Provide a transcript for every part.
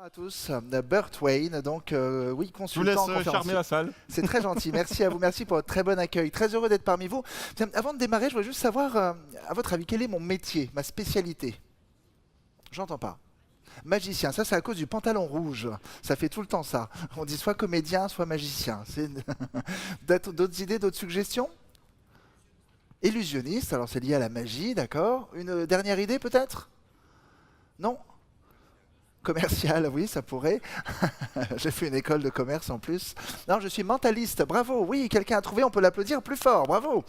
À tous, Burt Wayne, donc oui, Je vous laisse consultant, charmer conférencier. la salle. C'est très gentil, merci à vous, merci pour votre très bon accueil. Très heureux d'être parmi vous. Tiens, avant de démarrer, je voudrais juste savoir, à votre avis, quel est mon métier, ma spécialité? J'entends pas. Magicien, ça c'est à cause du pantalon rouge. Ça fait tout le temps ça. On dit soit comédien, soit magicien. D'autres idées, d'autres suggestions? Illusionniste, alors c'est lié à la magie, d'accord. Une dernière idée peut-être? Non? Commercial, oui, ça pourrait. J'ai fait une école de commerce en plus. Non, je suis mentaliste, bravo. Oui, quelqu'un a trouvé, on peut l'applaudir plus fort, bravo.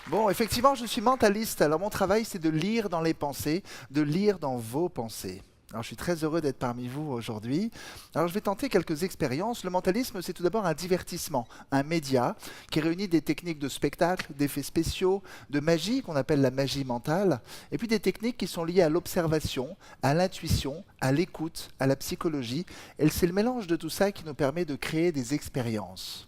Bon, effectivement, je suis mentaliste. Alors mon travail, c'est de lire dans les pensées, de lire dans vos pensées. Alors je suis très heureux d'être parmi vous aujourd'hui. Alors je vais tenter quelques expériences. Le mentalisme, c'est tout d'abord un divertissement, un média qui réunit des techniques de spectacle, d'effets spéciaux, de magie qu'on appelle la magie mentale, et puis des techniques qui sont liées à l'observation, à l'intuition, à l'écoute, à la psychologie. Et c'est le mélange de tout ça qui nous permet de créer des expériences.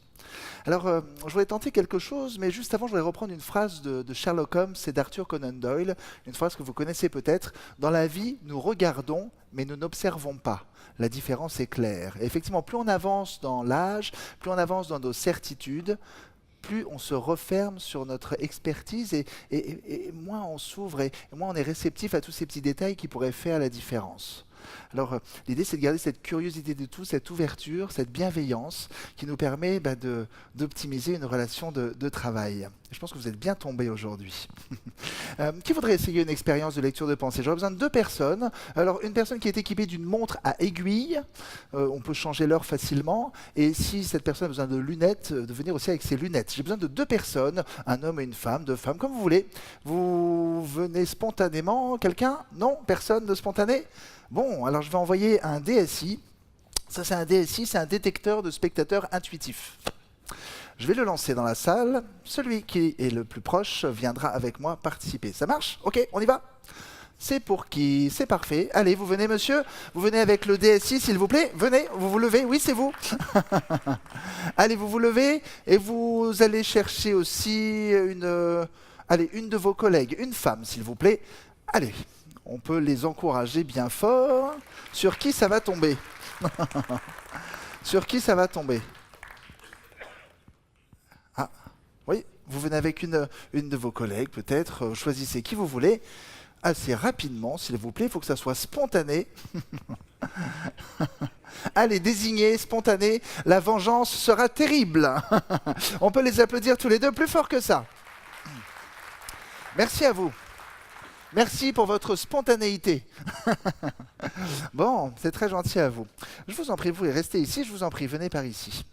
Alors, je voulais tenter quelque chose, mais juste avant, je voudrais reprendre une phrase de Sherlock Holmes et d'Arthur Conan Doyle, une phrase que vous connaissez peut-être. Dans la vie, nous regardons, mais nous n'observons pas. La différence est claire. Et effectivement, plus on avance dans l'âge, plus on avance dans nos certitudes, plus on se referme sur notre expertise et moins on s'ouvre et moins on est réceptif à tous ces petits détails qui pourraient faire la différence. Alors, l'idée, c'est de garder cette curiosité de tout, cette ouverture, cette bienveillance qui nous permet d'optimiser une relation de travail. Je pense que vous êtes bien tombés aujourd'hui. Qui voudrait essayer une expérience de lecture de pensée? J'aurais besoin de deux personnes. Alors, une personne qui est équipée d'une montre à aiguille, on peut changer l'heure facilement. Et si cette personne a besoin de lunettes, de venir aussi avec ses lunettes. J'ai besoin de deux personnes, un homme et une femme, deux femmes, comme vous voulez. Vous venez spontanément, quelqu'un? Non? Personne de spontané? Bon, alors je vais envoyer un DSI. Ça, c'est un DSI, c'est un détecteur de spectateurs intuitifs. Je vais le lancer dans la salle. Celui qui est le plus proche viendra avec moi participer. Ça marche? Ok, on y va? C'est pour qui? C'est parfait. Allez, vous venez, monsieur. Vous venez avec le DSI, s'il vous plaît. Venez, vous vous levez. Oui, c'est vous. Allez, vous vous levez et vous allez chercher aussi une de vos collègues, une femme, s'il vous plaît. Allez. On peut les encourager bien fort. Sur qui ça va tomber? Sur qui ça va tomber? Ah, oui, vous venez avec une de vos collègues, peut-être. Choisissez qui vous voulez. Assez rapidement, s'il vous plaît. Il faut que ça soit spontané. Allez, désignez, spontané. La vengeance sera terrible. On peut les applaudir tous les deux plus fort que ça. Merci à vous. Merci pour votre spontanéité. Bon, c'est très gentil à vous. Je vous en prie, vous voulez rester ici, je vous en prie, venez par ici.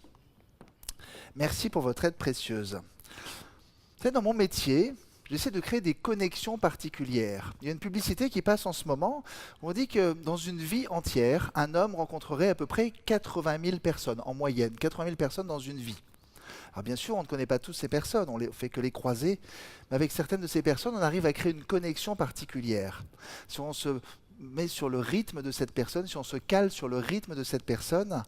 Merci pour votre aide précieuse. Vous savez, dans mon métier, j'essaie de créer des connexions particulières. Il y a une publicité qui passe en ce moment où on dit que dans une vie entière, un homme rencontrerait à peu près 80 000 personnes, en moyenne, 80 000 personnes dans une vie. Alors bien sûr, on ne connaît pas toutes ces personnes, on ne fait que les croiser, mais avec certaines de ces personnes, on arrive à créer une connexion particulière. Si on se met sur le rythme de cette personne, si on se cale sur le rythme de cette personne,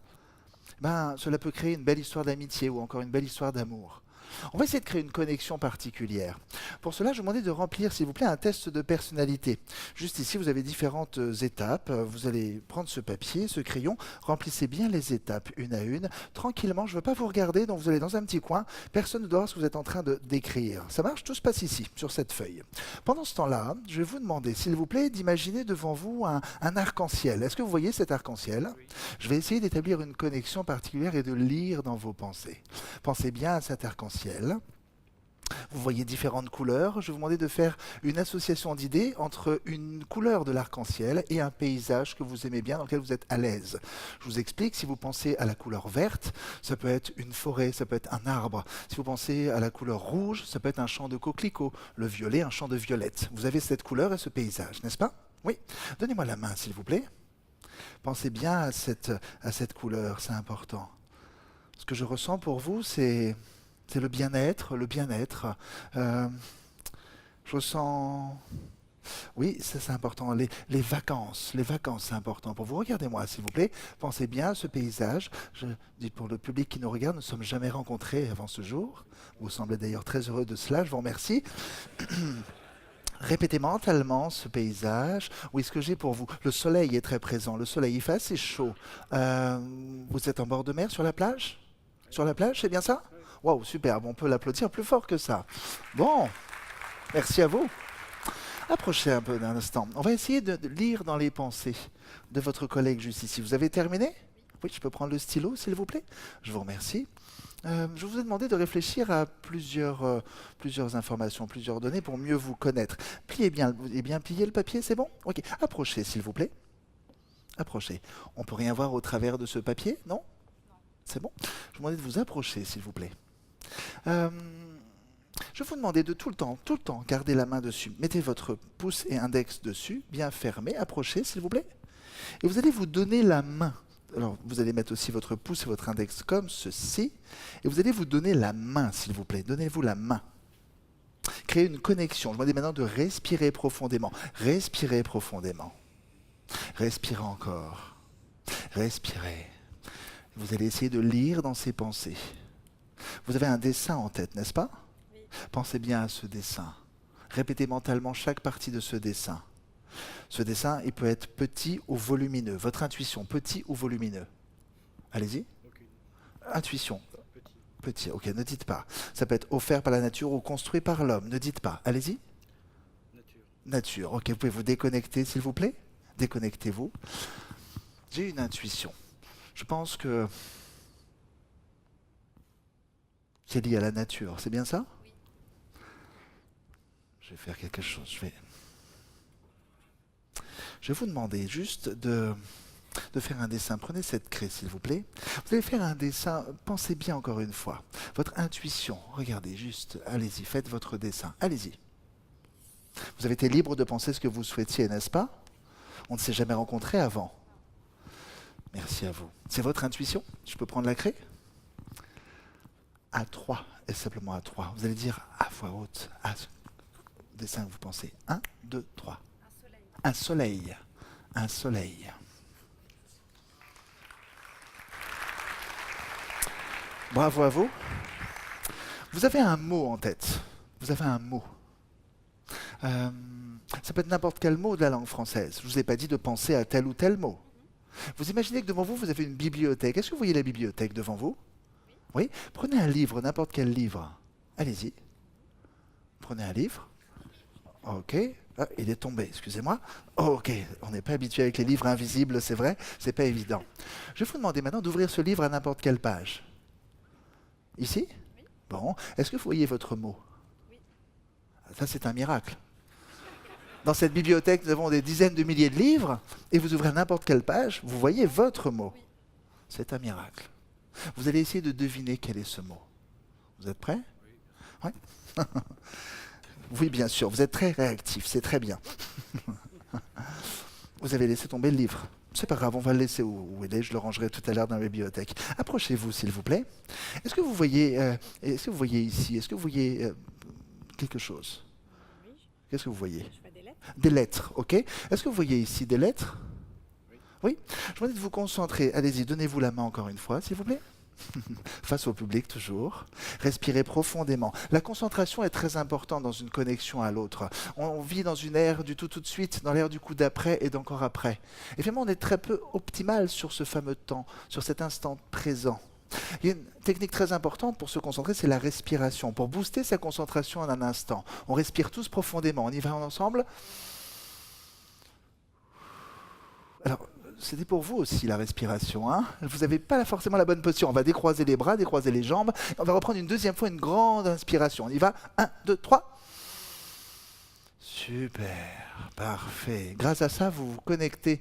ben, cela peut créer une belle histoire d'amitié ou encore une belle histoire d'amour. On va essayer de créer une connexion particulière. Pour cela, je vous demandais de remplir, s'il vous plaît, un test de personnalité. Juste ici, vous avez différentes étapes. Vous allez prendre ce papier, ce crayon, remplissez bien les étapes une à une. Tranquillement, je ne veux pas vous regarder, donc vous allez dans un petit coin. Personne ne doit voir ce que vous êtes en train de d'écrire. Ça marche? Tout se passe ici, sur cette feuille. Pendant ce temps-là, je vais vous demander, s'il vous plaît, d'imaginer devant vous un arc-en-ciel. Est-ce que vous voyez cet arc-en-ciel? Je vais essayer d'établir une connexion particulière et de lire dans vos pensées. Pensez bien à cet arc-en-ciel. Vous voyez différentes couleurs. Je vais vous demander de faire une association d'idées entre une couleur de l'arc-en-ciel et un paysage que vous aimez bien, dans lequel vous êtes à l'aise. Je vous explique, si vous pensez à la couleur verte, ça peut être une forêt, ça peut être un arbre. Si vous pensez à la couleur rouge, ça peut être un champ de coquelicots. Le violet, un champ de violettes. Vous avez cette couleur et ce paysage, n'est-ce pas? Oui. Donnez-moi la main, s'il vous plaît. Pensez bien à cette couleur, c'est important. Ce que je ressens pour vous, c'est le bien-être, le bien-être. Je ressens... Oui, ça c'est important. Les vacances, c'est important pour vous. Regardez-moi, s'il vous plaît. Pensez bien à ce paysage. Je dis pour le public qui nous regarde, nous ne sommes jamais rencontrés avant ce jour. Vous semblez d'ailleurs très heureux de cela, je vous remercie. Répétez mentalement ce paysage. Oui, ce que j'ai pour vous. Le soleil est très présent. Le soleil, il fait assez chaud. Vous êtes en bord de mer sur la plage? Sur la plage, c'est bien ça? Waouh, superbe. On peut l'applaudir plus fort que ça. Bon, merci à vous. Approchez un peu d'un instant. On va essayer de lire dans les pensées de votre collègue juste ici. Vous avez terminé? Oui, je peux prendre le stylo, s'il vous plaît? Je vous remercie. Je vous ai demandé de réfléchir à plusieurs informations, plusieurs données pour mieux vous connaître. Pliez bien, et bien plié le papier, c'est bon? Ok. Approchez, s'il vous plaît. Approchez. On peut rien voir au travers de ce papier, non? C'est bon? Je vous demandais de vous approcher, s'il vous plaît. Euh, je vous demandais de tout le temps, garder la main dessus. Mettez votre pouce et index dessus, bien fermé. Approchez, s'il vous plaît. Et vous allez vous donner la main. Alors, vous allez mettre aussi votre pouce et votre index comme ceci. Et vous allez vous donner la main, s'il vous plaît. Donnez-vous la main. Créez une connexion. Je vous demande maintenant de respirer profondément. Respirez profondément. Respirez encore. Respirez. Vous allez essayer de lire dans ces pensées. Vous avez un dessin en tête, n'est-ce pas? Oui. Pensez bien à ce dessin. Répétez mentalement chaque partie de ce dessin. Ce dessin, il peut être petit ou volumineux. Votre intuition, petit ou volumineux? Allez-y. Aucune. Intuition. Petit. Petit, ok, ne dites pas. Ça peut être offert par la nature ou construit par l'homme. Ne dites pas. Allez-y. Nature. Nature. Ok, vous pouvez vous déconnecter, s'il vous plaît? Déconnectez-vous. J'ai une intuition. Je pense que c'est lié à la nature. C'est bien ça? Oui. Je vais faire quelque chose. Je vais vous demander juste de faire un dessin. Prenez cette craie, s'il vous plaît. Vous allez faire un dessin. Pensez bien encore une fois. Votre intuition. Regardez juste. Allez-y, faites votre dessin. Allez-y. Vous avez été libre de penser ce que vous souhaitiez, n'est-ce pas? On ne s'est jamais rencontrés avant. Merci à vous. C'est votre intuition? Je peux prendre la craie? À 3, et simplement à 3. Vous allez dire à voix haute, à ce dessin que vous pensez. 1, 2, 3. Un soleil. Un soleil. Un soleil. Bravo à vous. Vous avez un mot en tête. Vous avez un mot. Ça peut être n'importe quel mot de la langue française. Je ne vous ai pas dit de penser à tel ou tel mot. Vous imaginez que devant vous, vous avez une bibliothèque. Est-ce que vous voyez la bibliothèque devant vous? Oui. Prenez un livre, n'importe quel livre. Allez-y. Prenez un livre. Ok. Ah, il est tombé, excusez-moi. Ok, on n'est pas habitué avec les livres invisibles, c'est vrai, c'est pas évident. Je vais vous demander maintenant d'ouvrir ce livre à n'importe quelle page. Ici? Oui. Bon. Est-ce que vous voyez votre mot? Oui. Ça, c'est un miracle. Dans cette bibliothèque, nous avons des dizaines de milliers de livres, et vous ouvrez n'importe quelle page, vous voyez votre mot. Oui. C'est un miracle. Vous allez essayer de deviner quel est ce mot. Vous êtes prêts? Oui. Oui. Oui, bien sûr, vous êtes très réactif, c'est très bien. Vous avez laissé tomber le livre. C'est pas grave, on va le laisser où il est, je le rangerai tout à l'heure dans la bibliothèque. Approchez-vous, s'il vous plaît. Est-ce que vous voyez ici, est-ce que vous voyez quelque chose? Oui. Qu'est-ce que vous voyez? Je vois des lettres. Des lettres, ok. Est-ce que vous voyez ici des lettres? Oui. Oui. Je vous demande de vous concentrer. Allez-y, donnez-vous la main encore une fois, s'il vous plaît. Face au public, toujours. Respirez profondément. La concentration est très importante dans une connexion à l'autre. On vit dans une ère du tout de suite, dans l'ère du coup d'après et d'encore après. Et vraiment, on est très peu optimal sur ce fameux temps, sur cet instant présent. Il y a une technique très importante pour se concentrer, c'est la respiration. Pour booster sa concentration en un instant, on respire tous profondément. On y va ensemble? Alors, c'était pour vous aussi la respiration. Hein, vous n'avez pas forcément la bonne posture. On va décroiser les bras, décroiser les jambes. On va reprendre une deuxième fois une grande inspiration. On y va. 1, 2, 3. Super, parfait. Grâce à ça, vous vous connectez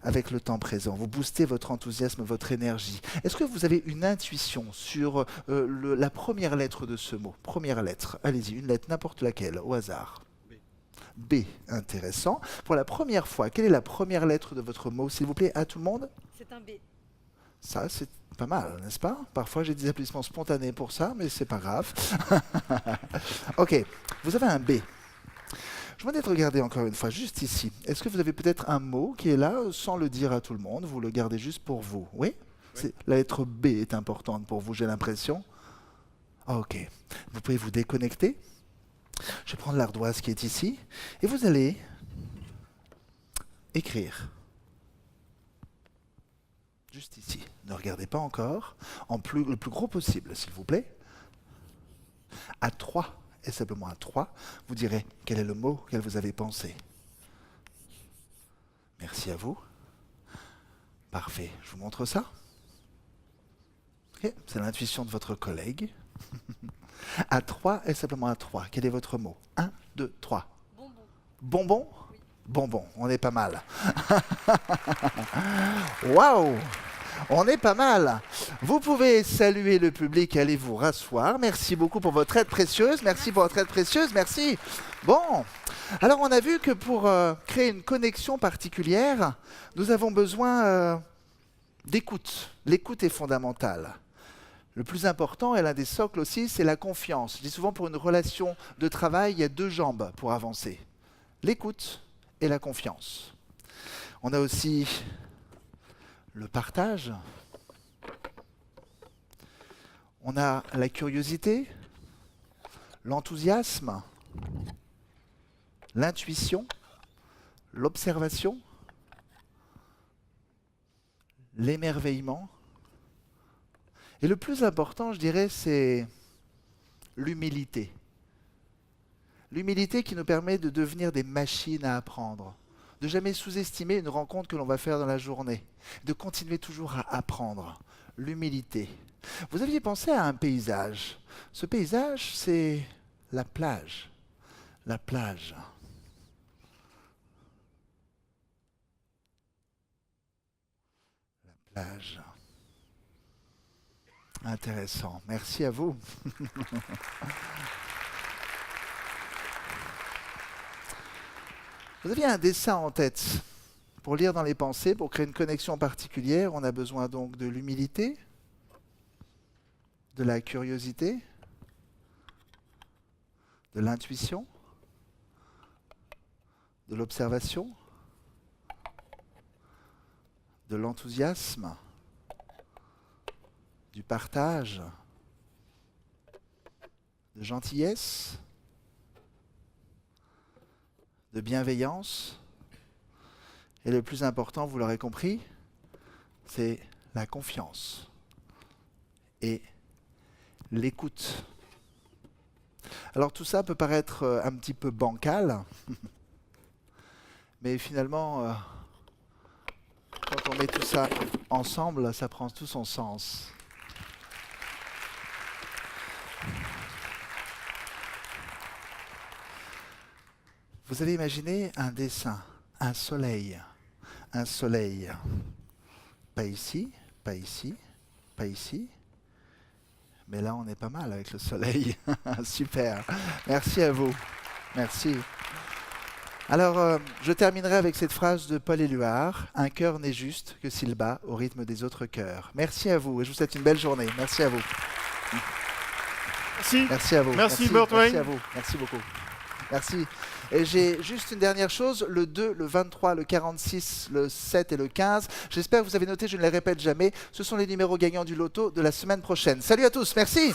avec le temps présent. Vous boostez votre enthousiasme, votre énergie. Est-ce que vous avez une intuition sur la première lettre de ce mot? Première lettre. Allez-y, une lettre, n'importe laquelle, au hasard. B. B, intéressant. Pour la première fois, quelle est la première lettre de votre mot, s'il vous plaît, à tout le monde? C'est un B. Ça, c'est pas mal, n'est-ce pas? Parfois, j'ai des applaudissements spontanés pour ça, mais c'est pas grave. Ok, vous avez un B. Je vous demande de regarder encore une fois, juste ici. Est-ce que vous avez peut-être un mot qui est là, sans le dire à tout le monde? Vous le gardez juste pour vous, oui? La lettre B est importante pour vous, j'ai l'impression. Ok, vous pouvez vous déconnecter. Je vais prendre l'ardoise qui est ici et vous allez écrire. Juste ici. Ne regardez pas encore. Le plus gros possible, s'il vous plaît. À 3, et simplement à 3, vous direz quel est le mot auquel vous avez pensé. Merci à vous. Parfait. Je vous montre ça. Ok, c'est l'intuition de votre collègue. À 3 et simplement à 3. Quel est votre mot? 1, 2, 3. Bonbon. Bonbon? Oui. Bonbon, on est pas mal. Waouh! On est pas mal. Vous pouvez saluer le public, allez vous rasseoir. Merci beaucoup pour votre aide précieuse. Merci pour votre aide précieuse. Merci. Bon, alors on a vu que pour créer une connexion particulière, nous avons besoin d'écoute. L'écoute est fondamentale. Le plus important et l'un des socles aussi, c'est la confiance. Je dis souvent pour une relation de travail, il y a 2 jambes pour avancer. L'écoute et la confiance. On a aussi le partage. On a la curiosité, l'enthousiasme, l'intuition, l'observation, l'émerveillement. Et le plus important, je dirais, c'est l'humilité. L'humilité qui nous permet de devenir des machines à apprendre, de jamais sous-estimer une rencontre que l'on va faire dans la journée, de continuer toujours à apprendre. L'humilité. Vous aviez pensé à un paysage. Ce paysage, c'est la plage. La plage. La plage. Intéressant. Merci à vous. Vous aviez un dessin en tête. Pour lire dans les pensées, pour créer une connexion particulière, on a besoin donc de l'humilité, de la curiosité, de l'intuition, de l'observation, de l'enthousiasme, du partage, de gentillesse, de bienveillance. Et le plus important, vous l'aurez compris, c'est la confiance et l'écoute. Alors tout ça peut paraître un petit peu bancal, mais finalement, quand on met tout ça ensemble, ça prend tout son sens. Vous avez imaginé un dessin, un soleil, pas ici, pas ici, pas ici, mais là on est pas mal avec le soleil. Super, merci à vous, merci. Alors, je terminerai avec cette phrase de Paul Éluard, « Un cœur n'est juste que s'il bat au rythme des autres cœurs ». Merci à vous et je vous souhaite une belle journée. Merci à vous. Merci. Merci à vous. Merci, Bert Wayne. Merci à vous. Merci beaucoup. Merci. Et j'ai juste une dernière chose, le 2, le 23, le 46, le 7 et le 15. J'espère que vous avez noté, je ne les répète jamais. Ce sont les numéros gagnants du loto de la semaine prochaine. Salut à tous, merci.